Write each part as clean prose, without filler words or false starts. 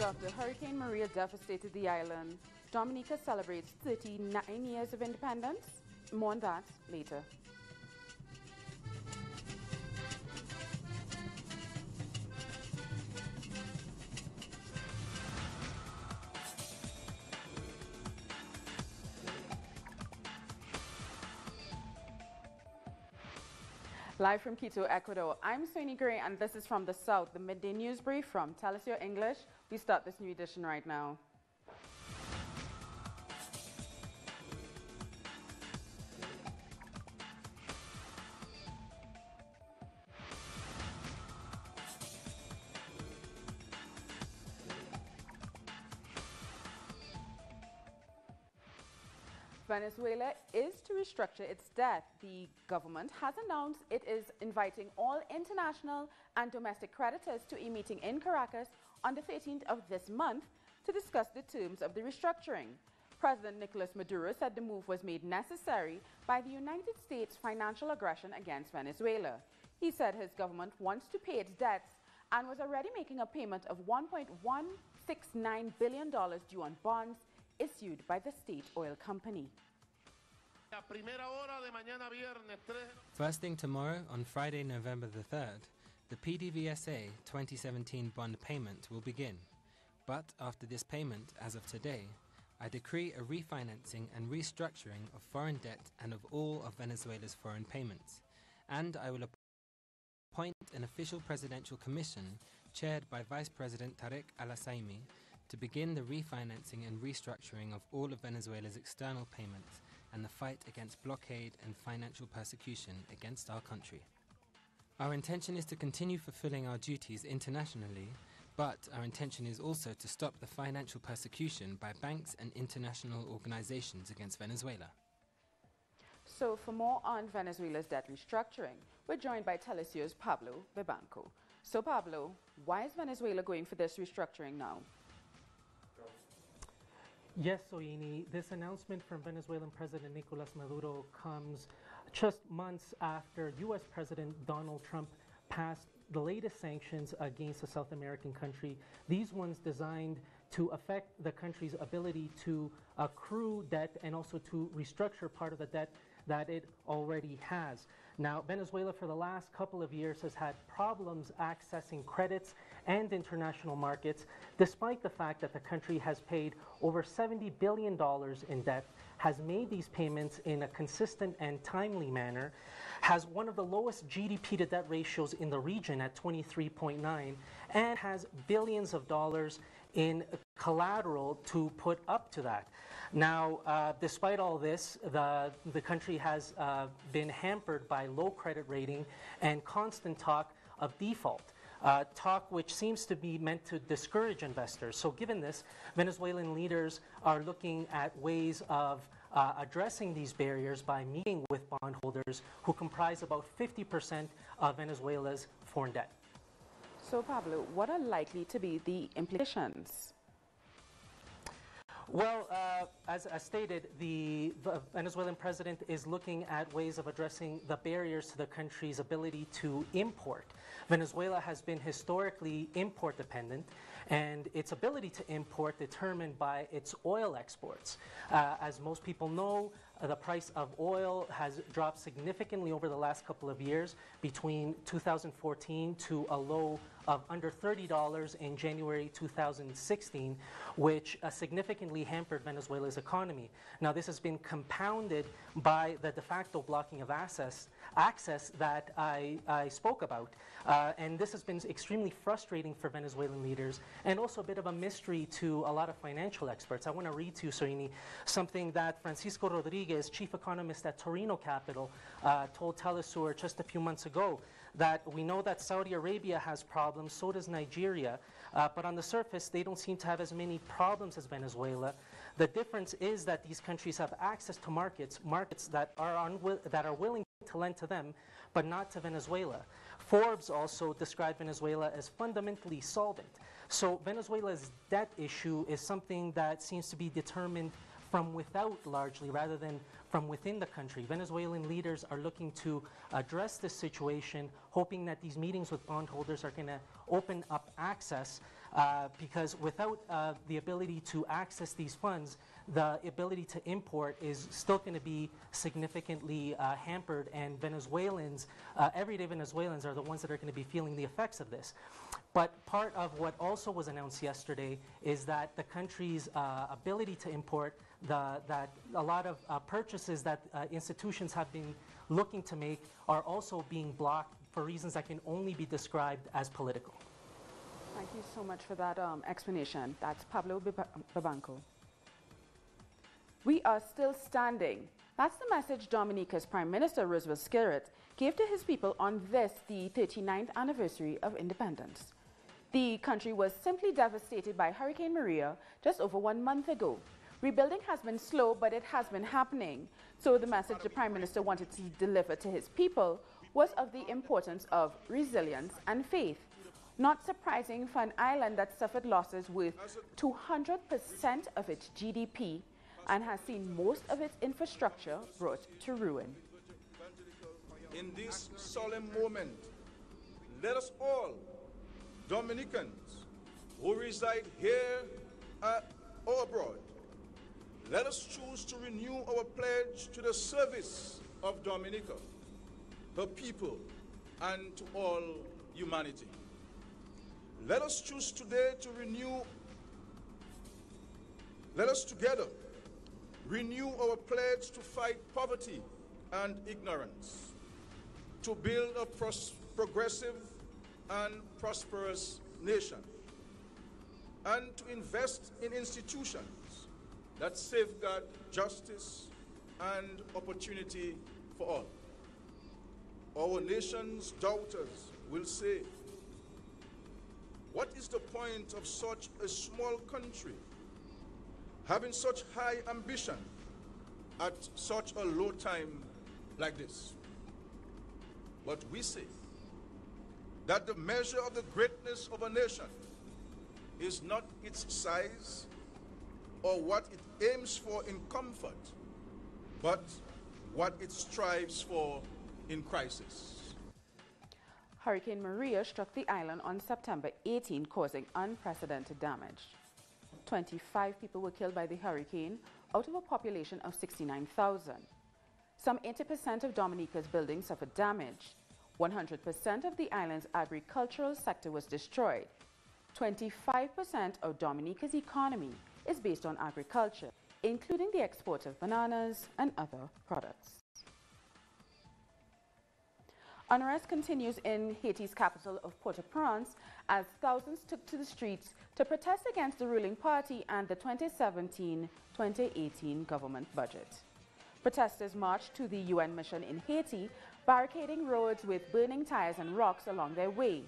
After Hurricane Maria devastated the island, Dominica celebrates 39 years of independence. More on that later. Live from Quito, Ecuador, I'm Soini Gray, and this is From the South, the midday news brief from Tell Us Your English. We start this new edition right now. Venezuela is to restructure its debt. The government has announced it is inviting all international and domestic creditors to a meeting in Caracas on the 13th of this month to discuss the terms of the restructuring. President Nicolas Maduro said the move was made necessary by the United States' financial aggression against Venezuela. He said his government wants to pay its debts and was already making a payment of $1.169 billion due on bonds issued by the state oil company. First thing tomorrow, on Friday, November the 3rd, the PDVSA 2017 bond payment will begin. But after this payment, as of today, I decree a refinancing and restructuring of foreign debt and of all of Venezuela's foreign payments. And I will appoint an official presidential commission chaired by Vice President Tarek Al-Assaimi to begin the refinancing and restructuring of all of Venezuela's external payments and the fight against blockade and financial persecution against our country. Our intention is to continue fulfilling our duties internationally, but our intention is also to stop the financial persecution by banks and international organizations against Venezuela. So for more on Venezuela's debt restructuring, we're joined by Telesio's Pablo Bebanco. So Pablo, why is Venezuela going for this restructuring now? Yes, Soini, this announcement from Venezuelan President Nicolas Maduro comes just months after U.S. President Donald Trump passed the latest sanctions against a South American country. These ones designed to affect the country's ability to accrue debt and also to restructure part of the debt that it already has. Now, Venezuela for the last couple of years has had problems accessing credits and international markets, despite the fact that the country has paid over $70 billion in debt, has made these payments in a consistent and timely manner, has one of the lowest GDP to debt ratios in the region at 23.9, and has billions of dollars in collateral to put up to that. Now, despite all this, the country has been hampered by low credit rating and constant talk of default. Talk which seems to be meant to discourage investors. So given this, Venezuelan leaders are looking at ways of addressing these barriers by meeting with bondholders who comprise about 50% of Venezuela's foreign debt. So Pablo, what are likely to be the implications? Well, as stated, the Venezuelan president is looking at ways of addressing the barriers to the country's ability to import. Venezuela has been historically import dependent, and its ability to import determined by its oil exports. As most people know, the price of oil has dropped significantly over the last couple of years, between 2014 to a low of under $30 in January 2016, which significantly hampered Venezuela's economy. Now, this has been compounded by the de facto blocking of access that I spoke about. And this has been extremely frustrating for Venezuelan leaders and also a bit of a mystery to a lot of financial experts. I want to read to you, Soini, something that Francisco Rodriguez, chief economist at Torino Capital, told Telesur just a few months ago, that we know that Saudi Arabia has problems, so does Nigeria, but on the surface they don't seem to have as many problems as Venezuela. The difference is that these countries have access to markets that are willing to lend to them, but not to Venezuela. Forbes also described Venezuela as fundamentally solvent. So Venezuela's debt issue is something that seems to be determined from without largely, rather than from within the country. Venezuelan leaders are looking to address this situation, hoping that these meetings with bondholders are going to open up access because without the ability to access these funds, the ability to import is still going to be significantly hampered, and Venezuelans, everyday Venezuelans are the ones that are going to be feeling the effects of this. But part of what also was announced yesterday is that the country's ability to import, that a lot of purchases that institutions have been looking to make are also being blocked for reasons that can only be described as political. Thank you so much for that explanation. That's Pablo Babanco. We are still standing. That's the message Dominica's Prime Minister Roosevelt Skerrit gave to his people on this, the 39th anniversary of independence. The country was simply devastated by Hurricane Maria just over 1 month ago. Rebuilding has been slow, but it has been happening. So the message the Prime Minister wanted to deliver to his people was of the importance of resilience and faith. Not surprising for an island that suffered losses worth 200% of its GDP and has seen most of its infrastructure brought to ruin. In this solemn moment, let us all, Dominicans who reside here or abroad, let us choose to renew our pledge to the service of Dominica, her people, and to all humanity. Let us choose today to let us together renew our pledge to fight poverty and ignorance, to build a progressive and prosperous nation, and to invest in institutions that safeguard justice and opportunity for all. Our nation's doubters will say, what is the point of such a small country having such high ambition at such a low time like this? But we say that the measure of the greatness of a nation is not its size or what it aims for in comfort, but what it strives for in crisis. Hurricane Maria struck the island on September 18, causing unprecedented damage. 25 people were killed by the hurricane out of a population of 69,000. Some 80% of Dominica's buildings suffered damage. 100% of the island's agricultural sector was destroyed. 25% of Dominica's economy is based on agriculture, including the export of bananas and other products. Unrest continues in Haiti's capital of Port-au-Prince as thousands took to the streets to protest against the ruling party and the 2017-2018 government budget. Protesters marched to the UN mission in Haiti, barricading roads with burning tires and rocks along their way.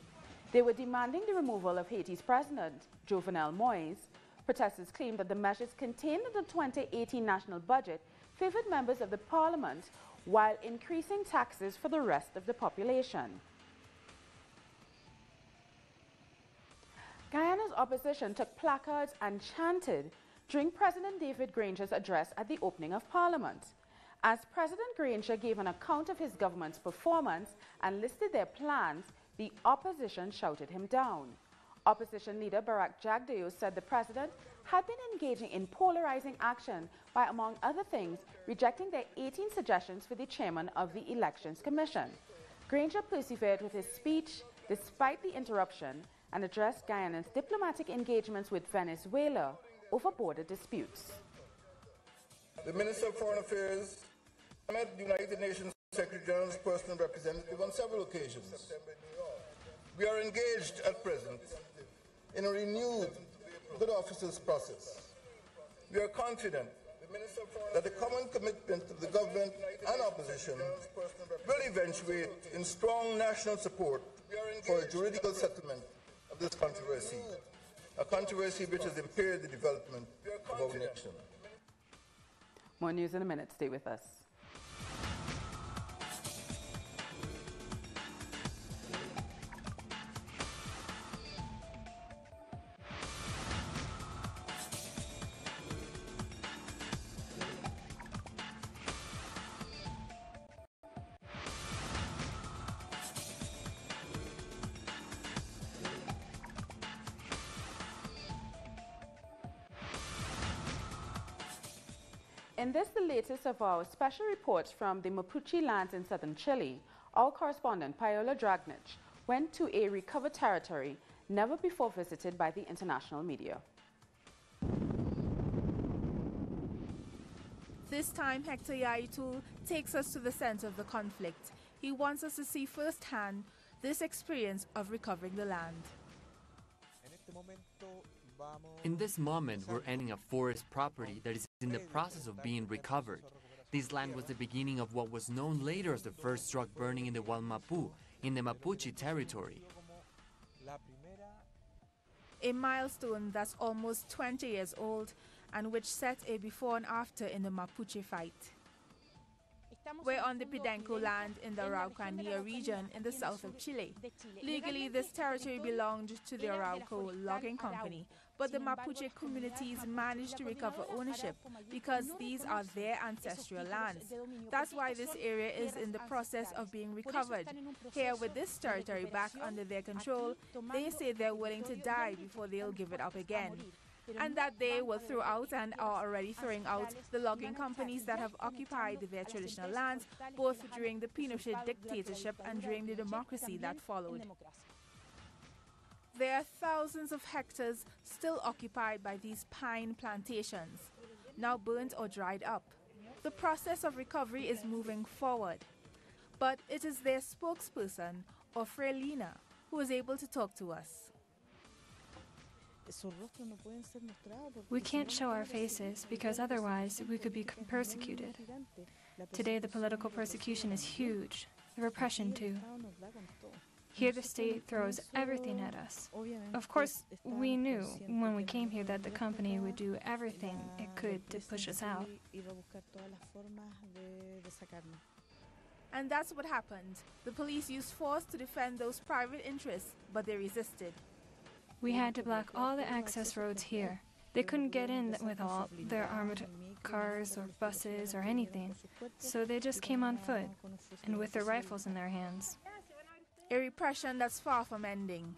They were demanding the removal of Haiti's president, Jovenel Moïse. Protesters claimed that the measures contained in the 2018 national budget favored members of the parliament while increasing taxes for the rest of the population. Guyana's opposition took placards and chanted during President David Granger's address at the opening of Parliament. As President Granger gave an account of his government's performance and listed their plans, the opposition shouted him down. Opposition leader Barak Jagdeo said the president had been engaging in polarizing action by, among other things, rejecting their 18 suggestions for the chairman of the Elections Commission. Granger persevered with his speech despite the interruption and addressed Guyana's diplomatic engagements with Venezuela over border disputes. The Minister of Foreign Affairs met the United Nations Secretary General's personal representative on several occasions. We are engaged at present in a renewed good officers process. We are confident that the common commitment of the government and opposition will eventuate in strong national support for a juridical settlement of this controversy, a controversy which has impaired the development of our nation. More news in a minute. Stay with us. In this, the latest of our special reports from the Mapuche lands in southern Chile, our correspondent Paola Dragnich went to a recovered territory never before visited by the international media. This time, Hector Yaitul takes us to the center of the conflict. He wants us to see firsthand this experience of recovering the land. In this moment, we're entering a forest property that is in the process of being recovered. This land was the beginning of what was known later as the first truck burning in the Wallmapu, in the Mapuche territory. A milestone that's almost 20 years old and which set a before and after in the Mapuche fight. We're on the Pidenco land in the Araucanía region in the south of Chile. Legally, this territory belonged to the Arauco Logging Company, but the Mapuche communities managed to recover ownership because these are their ancestral lands. That's why this area is in the process of being recovered. Here, with this territory back under their control, they say they're willing to die before they'll give it up again. And that they will throw out and are already throwing out the logging companies that have occupied their traditional lands, both during the Pinochet dictatorship and during the democracy that followed. There are thousands of hectares still occupied by these pine plantations, now burnt or dried up. The process of recovery is moving forward, but it is their spokesperson, Ofrelina, who is able to talk to us. We can't show our faces because otherwise we could be persecuted. Today the political persecution is huge, the repression too. Here the state throws everything at us. Of course, we knew when we came here that the company would do everything it could to push us out. And that's what happened. The police used force to defend those private interests, but they resisted. We had to block all the access roads here. They couldn't get in with all their armored cars or buses or anything, so they just came on foot and with their rifles in their hands. A repression that's far from ending.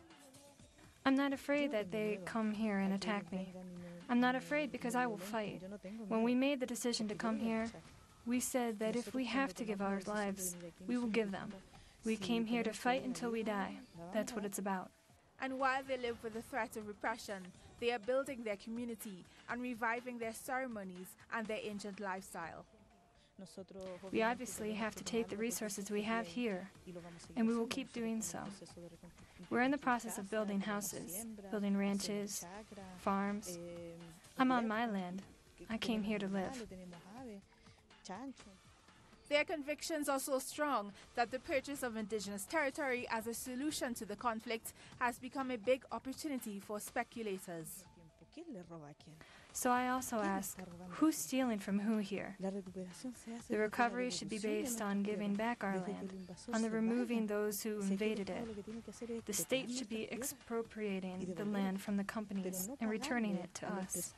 I'm not afraid that they come here and attack me. I'm not afraid because I will fight. When we made the decision to come here, we said that if we have to give our lives, we will give them. We came here to fight until we die. That's what it's about. And while they live with the threat of repression, they are building their community and reviving their ceremonies and their ancient lifestyle. We obviously have to take the resources we have here, and we will keep doing so. We're in the process of building houses, building ranches, farms. I'm on my land. I came here to live. Their convictions are so strong that the purchase of indigenous territory as a solution to the conflict has become a big opportunity for speculators. So I also ask, who's stealing from who here? The recovery should be based on giving back our land, on the removing those who invaded it. The state should be expropriating the land from the companies and returning it to us.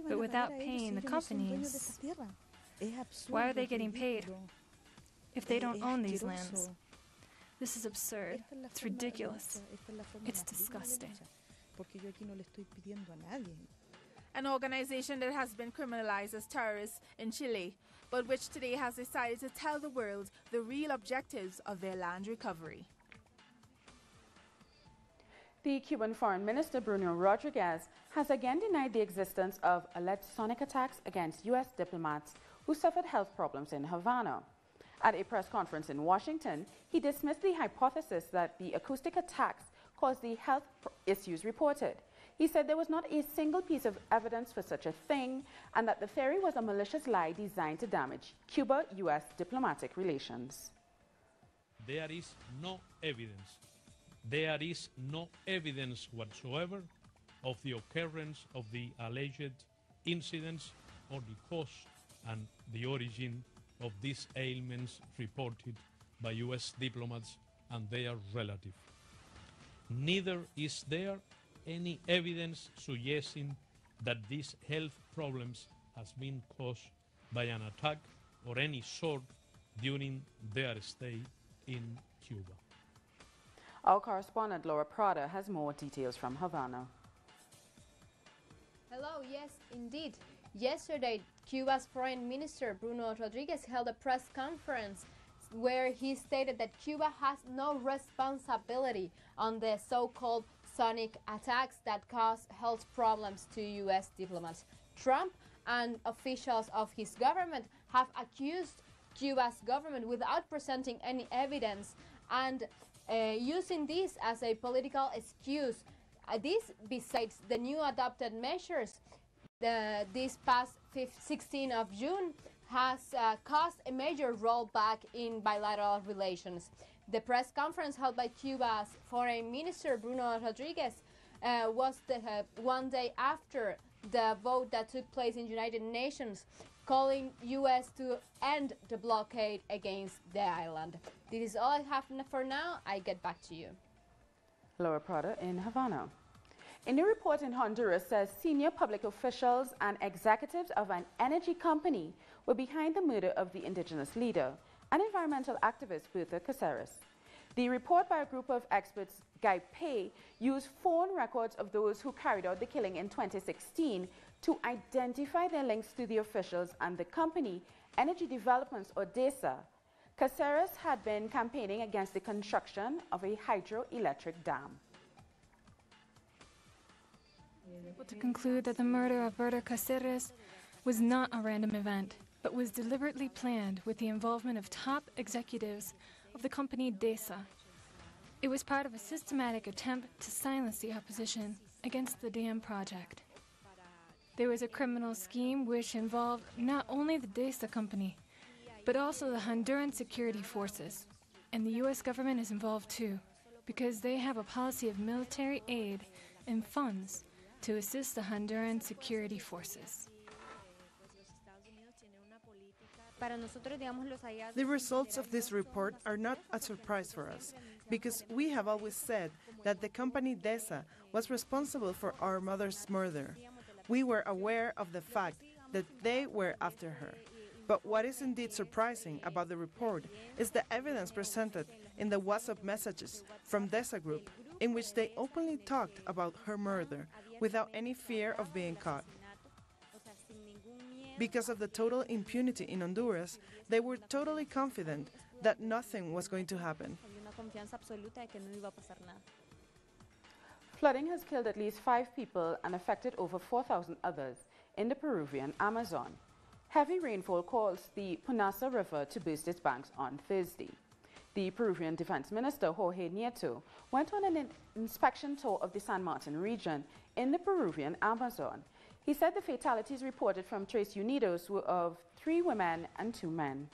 But without paying the companies, why are they getting paid if they don't own these lands? This is absurd. It's ridiculous. It's disgusting. An organization that has been criminalized as terrorists in Chile, but which today has decided to tell the world the real objectives of their land recovery. The Cuban Foreign Minister Bruno Rodriguez has again denied the existence of alleged sonic attacks against U.S. diplomats who suffered health problems in Havana. At a press conference in Washington, he dismissed the hypothesis that the acoustic attacks caused the health issues reported. He said there was not a single piece of evidence for such a thing and that the theory was a malicious lie designed to damage Cuba-U.S. diplomatic relations. There is no evidence. There is no evidence whatsoever of the occurrence of the alleged incidents or the cause and the origin of these ailments reported by U.S. diplomats and their relatives. Neither is there any evidence suggesting that these health problems has been caused by an attack or any sort during their stay in Cuba. Our correspondent Laura Prada has more details from Havana. Hello, yes, indeed. Yesterday, Cuba's Foreign Minister Bruno Rodriguez held a press conference where he stated that Cuba has no responsibility on the so-called sonic attacks that caused health problems to U.S. diplomats. Trump and officials of his government have accused Cuba's government without presenting any evidence and using this as a political excuse. This, besides the new adopted measures, this past 16th of June has caused a major rollback in bilateral relations. The press conference held by Cuba's Foreign Minister Bruno Rodriguez was one day after the vote that took place in United Nations, calling U.S. to end the blockade against the island. This is all I have for now. I get back to you. Laura Prada in Havana. A new report in Honduras says senior public officials and executives of an energy company were behind the murder of the indigenous leader and environmental activist Berta Caceres. The report by a group of experts, Guy Pay, used phone records of those who carried out the killing in 2016 to identify their links to the officials and the company, Energy Developments or DESA. Caceres had been campaigning against the construction of a hydroelectric dam. Able to conclude that the murder of Berta Caceres was not a random event, but was deliberately planned with the involvement of top executives of the company DESA. It was part of a systematic attempt to silence the opposition against the dam project. There was a criminal scheme which involved not only the DESA company, but also the Honduran security forces. And the U.S. government is involved too, because they have a policy of military aid and funds to assist the Honduran security forces. The results of this report are not a surprise for us, because we have always said that the company DESA was responsible for our mother's murder. We were aware of the fact that they were after her. But what is indeed surprising about the report is the evidence presented in the WhatsApp messages from DESA Group, in which they openly talked about her murder without any fear of being caught. Because of the total impunity in Honduras, they were totally confident that nothing was going to happen. Flooding has killed at least 5 people and affected over 4,000 others in the Peruvian Amazon. Heavy rainfall caused the Punasa River to burst its banks on Thursday. The Peruvian Defense Minister, Jorge Nieto, went on an inspection tour of the San Martin region in the Peruvian Amazon. He said the fatalities reported from Tres Unidos were of 3 women and 2 men.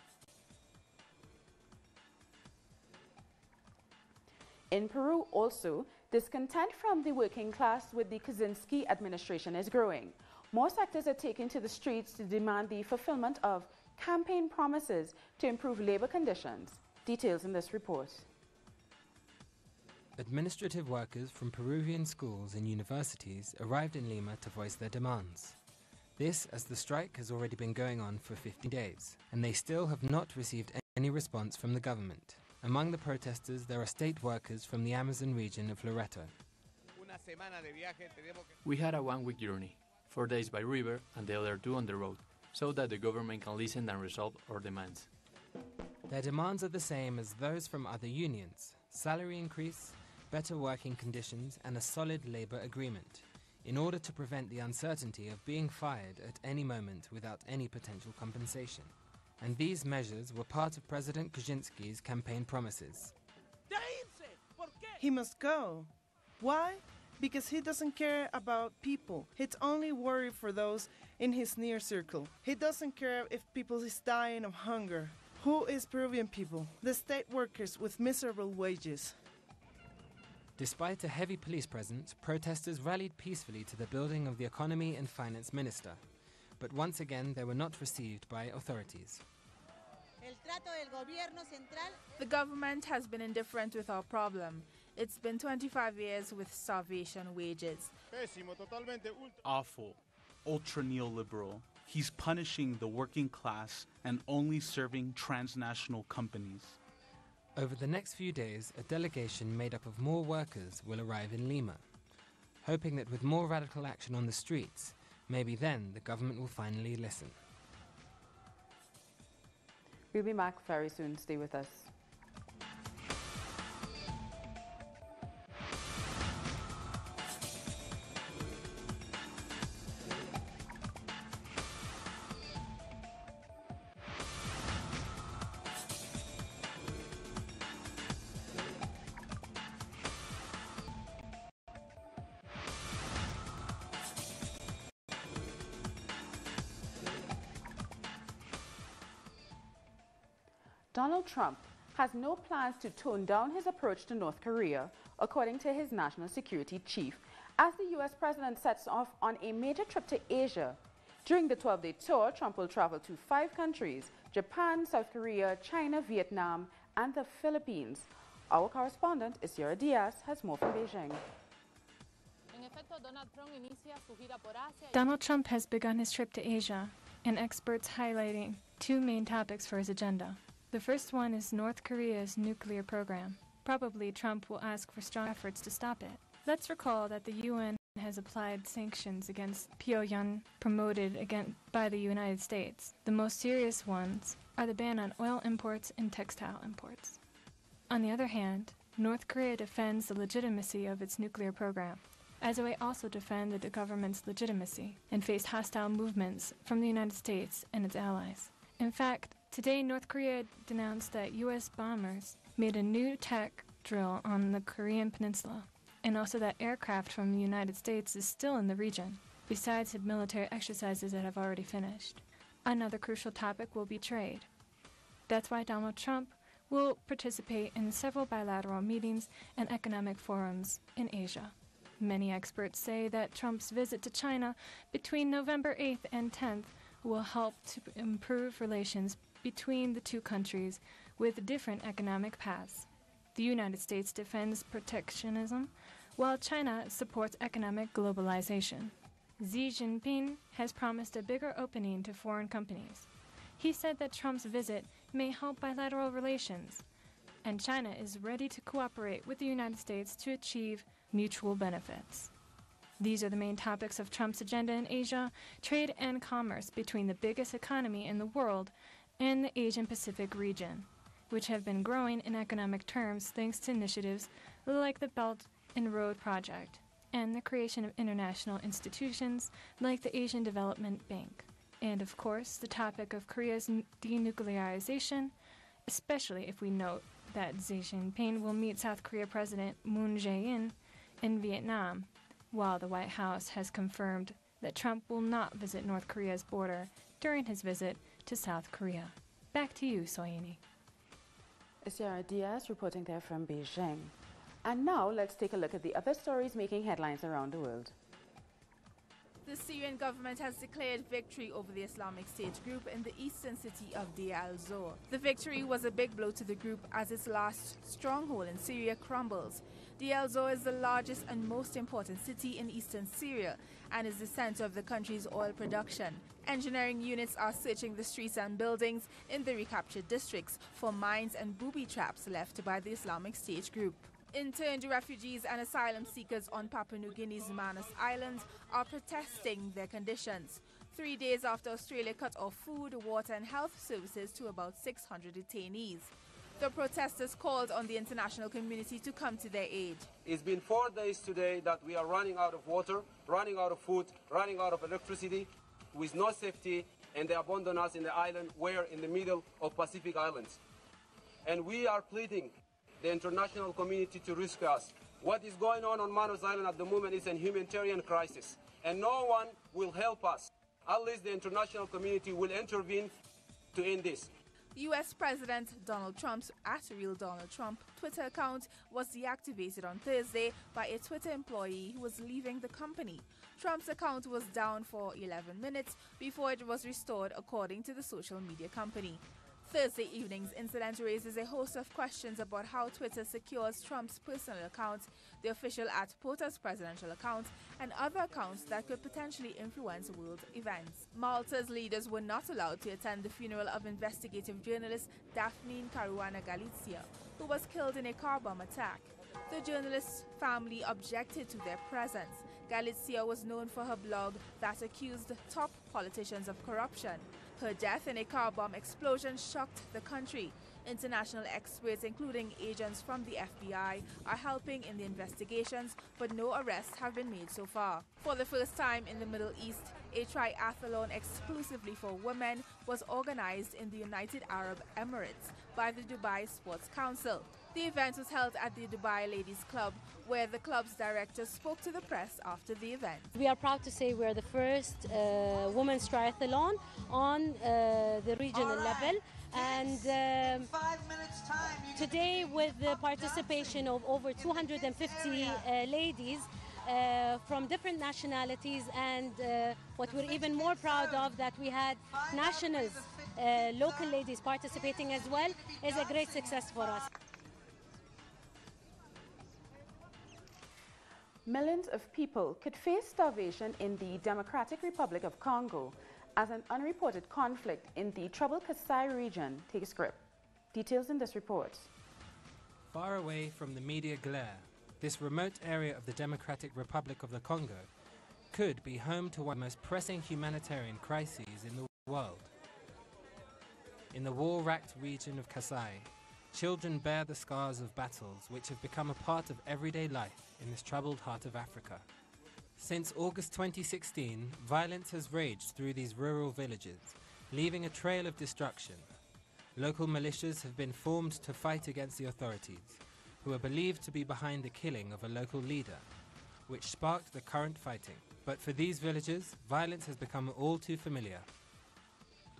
In Peru also, discontent from the working class with the Kaczynski administration is growing. More sectors are taking to the streets to demand the fulfillment of campaign promises to improve labor conditions. Details in this report. Administrative workers from Peruvian schools and universities arrived in Lima to voice their demands. This as the strike has already been going on for 50 days, and they still have not received any response from the government. Among the protesters, there are state workers from the Amazon region of Loreto. We had a one-week journey, 4 days by river and the other 2 on the road, so that the government can listen and resolve our demands. Their demands are the same as those from other unions: salary increase, better working conditions and a solid labor agreement, in order to prevent the uncertainty of being fired at any moment without any potential compensation. And these measures were part of President Kaczynski's campaign promises. He must go. Why? Because he doesn't care about people. He's only worried for those in his near circle. He doesn't care if people is dying of hunger. Who is Peruvian people? The state workers with miserable wages. Despite a heavy police presence, protesters rallied peacefully to the building of the Economy and Finance Minister. But once again, they were not received by authorities. The government has been indifferent with our problem. It's been 25 years with starvation wages. Awful. Ultra neoliberal. He's punishing the working class and only serving transnational companies. Over the next few days, a delegation made up of more workers will arrive in Lima, hoping that with more radical action on the streets, maybe then the government will finally listen. We'll be back very soon. Stay with us. Donald Trump has no plans to tone down his approach to North Korea, according to his national security chief, as the U.S. president sets off on a major trip to Asia. During the 12-day tour, Trump will travel to 5 countries: Japan, South Korea, China, Vietnam, and the Philippines. Our correspondent, Isiara Diaz, has more from Beijing. Donald Trump has begun his trip to Asia, and experts highlighting 2 main topics for his agenda. The first one is North Korea's nuclear program. Probably Trump will ask for strong efforts to stop it. Let's recall that the UN has applied sanctions against Pyongyang promoted by the United States. The most serious ones are the ban on oil imports and textile imports. On the other hand, North Korea defends the legitimacy of its nuclear program, as it may also defend the government's legitimacy and face hostile movements from the United States and its allies. In fact, today North Korea denounced that U.S. bombers made a new tech drill on the Korean peninsula, and also that aircraft from the United States is still in the region, besides the military exercises that have already finished. Another crucial topic will be trade. That's why Donald Trump will participate in several bilateral meetings and economic forums in Asia. Many experts say that Trump's visit to China between November 8th and 10th will help to improve relations between the 2 countries with different economic paths. The United States defends protectionism, while China supports economic globalization. Xi Jinping has promised a bigger opening to foreign companies. He said that Trump's visit may help bilateral relations, and China is ready to cooperate with the United States to achieve mutual benefits. These are the main topics of Trump's agenda in Asia: trade and commerce between the biggest economy in the world and the Asian Pacific region, which have been growing in economic terms thanks to initiatives like the Belt and Road Project and the creation of international institutions like the Asian Development Bank. And of course, the topic of Korea's denuclearization, especially if we note that Xi Jinping will meet South Korea President Moon Jae-in in Vietnam, while the White House has confirmed that Trump will not visit North Korea's border during his visit to South Korea. Back to you, Soyini. Isiara Diaz reporting there from Beijing. And now let's take a look at the other stories making headlines around the world. The Syrian government has declared victory over the Islamic State group in the eastern city of Deir al-Zor. The victory was a big blow to the group as its last stronghold in Syria crumbles. Deir al-Zor is the largest and most important city in eastern Syria and is the center of the country's oil production. Engineering units are searching the streets and buildings in the recaptured districts for mines and booby traps left by the Islamic State group. Interned refugees and asylum seekers on Papua New Guinea's Manus Island are protesting their conditions 3 days after Australia cut off food, water and health services to about 600 detainees. The protesters called on the international community to come to their aid. It's been 4 days today that we are running out of water, running out of food, running out of electricity, with no safety, and they abandon us in the island. We're in the middle of Pacific Islands. And we are pleading the international community to rescue us. What is going on Manus Island at the moment is a humanitarian crisis, and no one will help us unless the international community will intervene to end this. U.S. President Donald Trump's @RealDonaldTrump Twitter account was deactivated on Thursday by a Twitter employee who was leaving the company. Trump's account was down for 11 minutes before it was restored, according to the social media company. Thursday evening's incident raises a host of questions about how Twitter secures Trump's personal account, the official @POTUS presidential account, and other accounts that could potentially influence world events. Malta's leaders were not allowed to attend the funeral of investigative journalist Daphne Caruana Galizia, who was killed in a car bomb attack. The journalist's family objected to their presence, Galizia was known for her blog that accused top politicians of corruption. Her death in a car bomb explosion shocked the country. International experts, including agents from the FBI, are helping in the investigations, but no arrests have been made so far. For the first time in the Middle East, a triathlon exclusively for women was organized in the United Arab Emirates by the Dubai Sports Council. The event was held at the Dubai Ladies Club, where the club's director spoke to the press after the event. We are proud to say we're the first women's triathlon on the regional level. And today, with the participation of over 250 ladies from different nationalities, and what we're even more proud of, that we had nationals, local ladies participating as well, is a great success for us. Millions of people could face starvation in the Democratic Republic of Congo as an unreported conflict in the troubled Kasai region takes grip. Details in this report. Far away from the media glare, this remote area of the Democratic Republic of the Congo could be home to one of the most pressing humanitarian crises in the world. In the war-racked region of Kasai, children bear the scars of battles which have become a part of everyday life in this troubled heart of Africa. Since August 2016, violence has raged through these rural villages, leaving a trail of destruction. Local militias have been formed to fight against the authorities, who are believed to be behind the killing of a local leader, which sparked the current fighting. But for these villagers, violence has become all too familiar.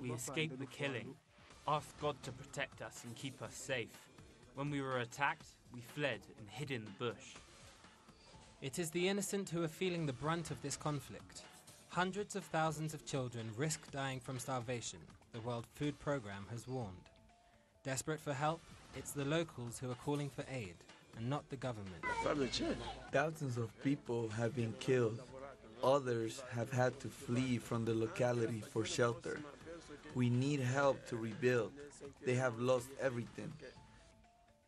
We escaped the killing, asked God to protect us and keep us safe. When we were attacked, we fled and hid in the bush. It is the innocent who are feeling the brunt of this conflict. Hundreds of thousands of children risk dying from starvation, the World Food Programme has warned. Desperate for help, it's the locals who are calling for aid, and not the government. Thousands of people have been killed. Others have had to flee from the locality for shelter. We need help to rebuild. They have lost everything.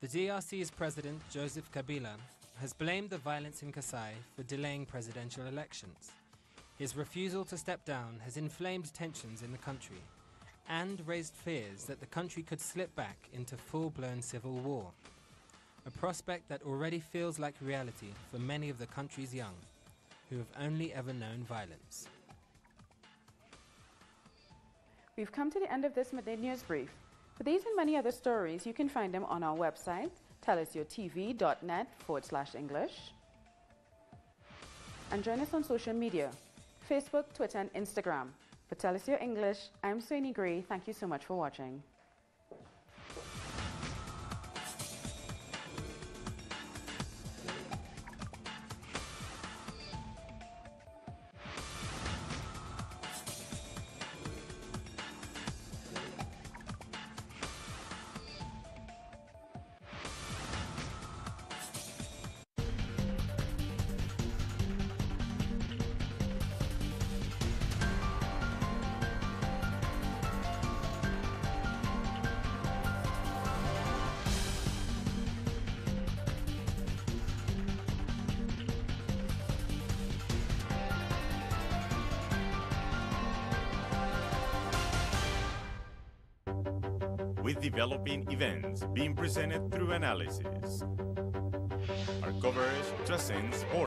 The DRC's President, Joseph Kabila, has blamed the violence in Kasai for delaying presidential elections. His refusal to step down has inflamed tensions in the country and raised fears that the country could slip back into full-blown civil war, a prospect that already feels like reality for many of the country's young, who have only ever known violence. We've come to the end of this Midday News Brief. For these and many other stories, you can find them on our website, tellusyourtv.net/English. And join us on social media, Facebook, Twitter, and Instagram. For Tell Us Your English, I'm Sweeney Gray. Thank you so much for watching. With developing events being presented through analysis. Our coverage transcends borders.